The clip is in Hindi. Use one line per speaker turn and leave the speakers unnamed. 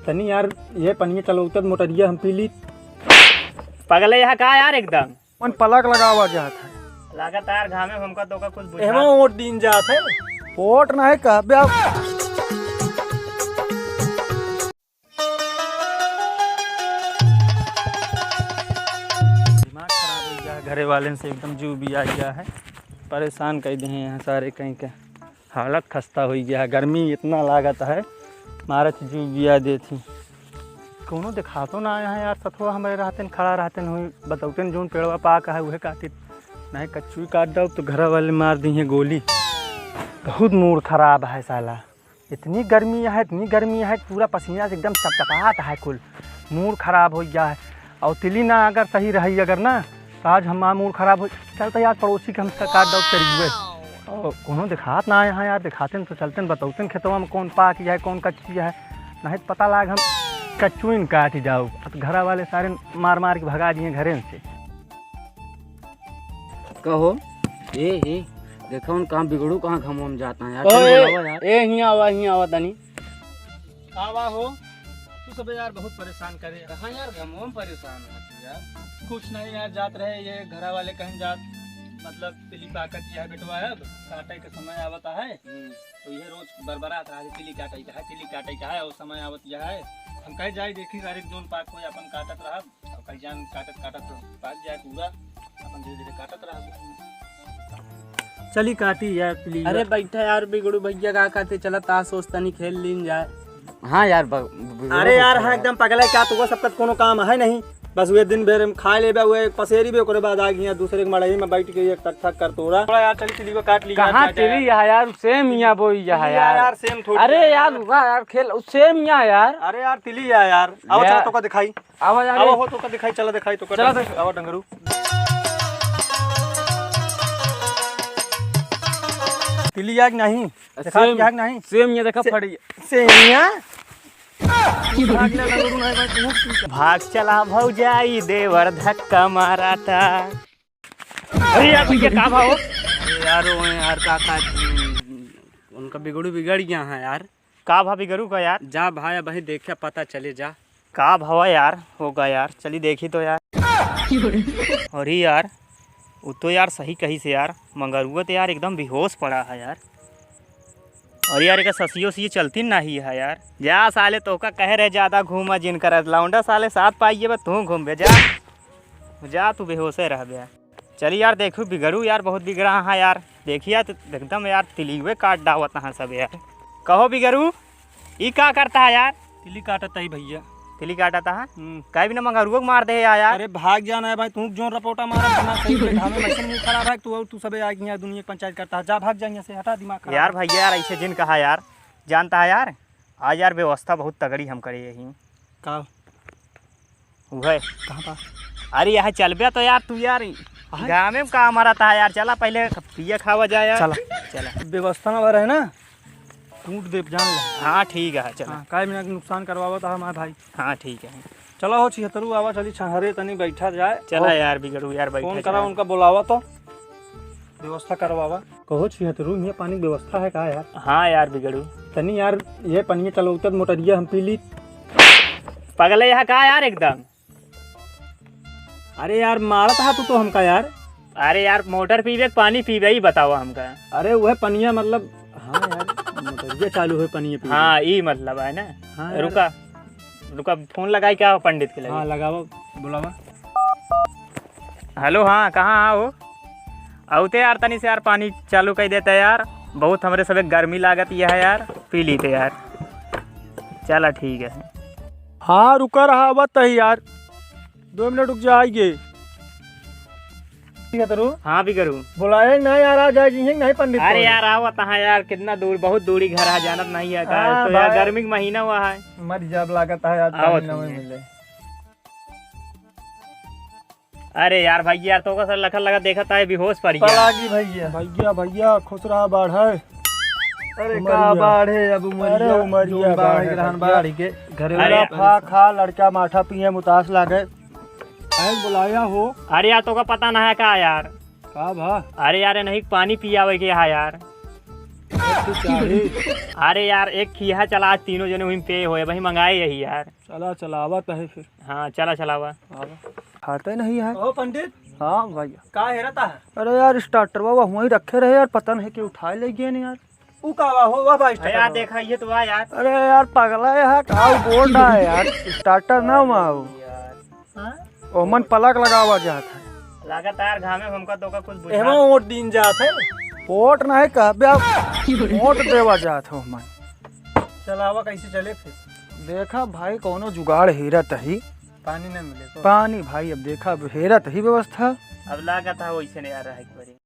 तनी यार ये पनिया चलो उतर मोटरिया हम पी ली।
पगले यहाँ का यार एकदम
मन पलक लगावा जात है
लगातार घामे हमका तो का कुछ
एमा ओट दिन जात है ओट ना है का बे दिमाग खराब हो गया घरे वाले से एकदम जू भी आ गया है परेशान कर दिए हैं सारे कहीं का हालत खस्ता हो गया गर्मी इतना लागत है मारत जू बिया देती कोनो देखा तो ना आया यार सथवा हमारे रहते खड़ा रहते हुए बतौते जोन पेड़वा पाक है वह काटे नहीं कच्चू काट दो तो घर वाले मार दी हैं गोली। बहुत मूड खराब है साला इतनी गर्मी है पूरा पसीना से एकदम चपचपाहट है कुल मूड खराब हो गया है। और तिली ना अगर सही रही अगर ना तो आज हमारा मूड खराब हो चलता यार पड़ोसी के हम काट दो तरीके और कोनो दिखात ना आया यार दिखाते तो चलते बतौते खेतवा में कौन पाक है कौन कच्ची है नहीं तो पता लाग हम कच्चू इन काट जाओ अब घर वाले सारे मार मार के भगा दिए घरे से।
कहो ए देखो उन कहाँ बिगड़ू कहाँ घम जाता है यार।
ए हियाँ आवा तनी
आवा हो तू सब यार बहुत परेशान करे
कहाँ यार घमों में परेशान होती यार।
कुछ नहीं यार जात रहे ये घर वाले कहीं जात मतलब पिली पाकत यह बेटवा अब काटे के समय आवता है तो ये रोज बरबरात रहा पिली काटे का है और समय आवत यह है हम कहीं जाए देखी सारे जोन पाक हो अपन काटत रहा और कहीं जान काटत पाक जाए पूरा अपन धीरे धीरे काटत रहा चली काटी यार प्लीज।
अरे बैठा यार बिगड़ू भैया का कहते चला ताश सोचता नहीं खेल लीन जाए। हाँ यार
अरे यार हाँ एकदम पगला क्या तो सब तक कोनो काम है नहीं बस वे दिन भर खा ले हुए पसेरी भी ओकरे बाद आ गई दूसरे के मड़ई में बैठ के एक टक टक कर तोड़ा थोड़ा यार चली चली को काट ली
कहां तेरी यार सेम यहाँ बोई
यार सेम थोड़ी।
अरे यार यार खेल सेम यहाँ यार।
अरे यार तिली यार आओ चलो तो का दिखाई
आवाज आ
आओ हो तो का दिखाई चला दिखाई तो
चला
आओ डंगरू तिली याग नहीं दिखा याग नहीं
सेम यहाँ देखा फड़ी
सेमिया
भाग चला भौजाई देवर धक्का मारा था। अरे यार भैया का भाव
यार का उनका बिगड़ू बिगड़ गया है यार।
का भा बिगड़ू का यार
जा भाई भाई देखे पता चले जा
का भावा यार होगा यार चली देखी तो यार। अरे यार वो तो यार सही कही से यार मंगरुआ तो यार एकदम बेहोश पड़ा है यार। और यार एक ससियो सी चलती नहीं है यार जा साले तो का कह रहे ज्यादा घूमा जिन कर लौंडा साले साथ पाइए बस तू घूम बे जा तू बेहोश रह बे। चलिए यार देखो बिगड़ू यार बहुत बिगड़ा है यार देखिए तो एकदम यार तिलीवे काट डावत है सब यार। कहो बिगड़ू ई का करता है यार
तिली काटता ही भैया
तिली काटता है कहीं भी ना मंगरुआ मार दे यार।
अरे भाग जाना है भाई तू जो रपोटा मारा बना सही हमें मशीन नहीं खराब है तू सब आ गया दुनिया की पंचायत करता है जा भाग जा यहाँ से हटा दिमाग खराब।
यार भैया यार ऐसे जिन कहा यार जानता है यार आज यार व्यवस्था बहुत तगड़ी हम करे यही
का
वह
कहाँ पा
अरे यहाँ चल बे तो यार तू यार गाँव में काम आ रहा है यार चला पहले पिया खावा जाए यार चला
व्यवस्था ना रहे ना टूट दे जान ले।
हाँ ठीक है चला
काय में नुकसान करवावा था हमारे भाई।
हाँ ठीक है
चलो हो छिहत्तरू आवा चली छहरे तनी बैठा जाए
चला यार बिगड़ू यार बैठा
फोन करा उनका बुलावा तो व्यवस्था करवावा कहो छिहत्तरू ये पानी की व्यवस्था है का यार।
हाँ यार बिगड़ू
तनी यार ये पनिया चलो उतर मोटरिया हम पी ली।
पगले यहाँ का यार एकदम
अरे यार मारत है तू तो हमका यार।
अरे यार मोटर पीवे पानी पीवे ही बताओ हमका।
अरे वह पनिया मतलब हाँ यार मोटरिया चालू है पनिया पी।
हाँ ये मतलब है ना।
हाँ
रुका फोन लगाई क्या पंडित के लगे।
हाँ लगावा बुलावा।
हेलो हाँ कहाँ हो आउते यार तनी से यार पानी चालू कर देता है यार बहुत हमारे सब गर्मी लागत यह है यार पी ली थे यार। चला ठीक है।
हाँ रुका रहा बत यार 2 मिनट रुक जाएंगे।
हाँ भी करूँ
बुलाए ना यार आ जाए नहीं पंडित।
अरे यार आओ तहाँ यार कितना दूर बहुत दूरी घर है जानत नहीं है तो यार गर्मी का महीना हुआ है
मर जब लागत है यार मिले।
अरे यार भैया यार तो का सर लखन लगा देखा था बेहोश पड़
गया भैया भैया भैया खुश रहा बाढ़ है। अरे का बाढ़ है अब उमरिया बाढ़ के घरे खा लड़का माठा पिए मुतास लागे बुलाया हो।
अरे यार तो का पता ना है का यार
का भा।
अरे यार नहीं पानी पियावे के यहाँ यार अरे यार एक खिया चला, आज तीनों जने वहीं पे होए वही मंगाए यही यार।
चला चलावत है फिर।
हाँ चला चलावा।
खाते नहीं है। ओ पंडित। हाँ भैया।
का हेरता है?
अरे यार स्टार्टर बाबा वहीं रखे रहे यार, पता नहीं कि उठाए ले गए नहीं यार। ऊ का हो वाह भाई
यार देखा ये तो आ यार।
अरे यार पगला है का बोल रहा है यार, स्टार्टर ना माओ ओमन पलक लगावा जाता है।
लगातार घामे हमका तो का कुछ बुझा।
एमा वोट दिन जात है। वोट नहीं कहबे अब वोट देवा जात हो मन।
चलावा कैसे चले फिर?
देखा भाई कोनो जुगाड़ हेरत ही।
पानी न मिले तो
पानी भाई अब देखा हेरत ही व्यवस्था।
अब लागत है वैसे नहीं आ रहा है एक बारी।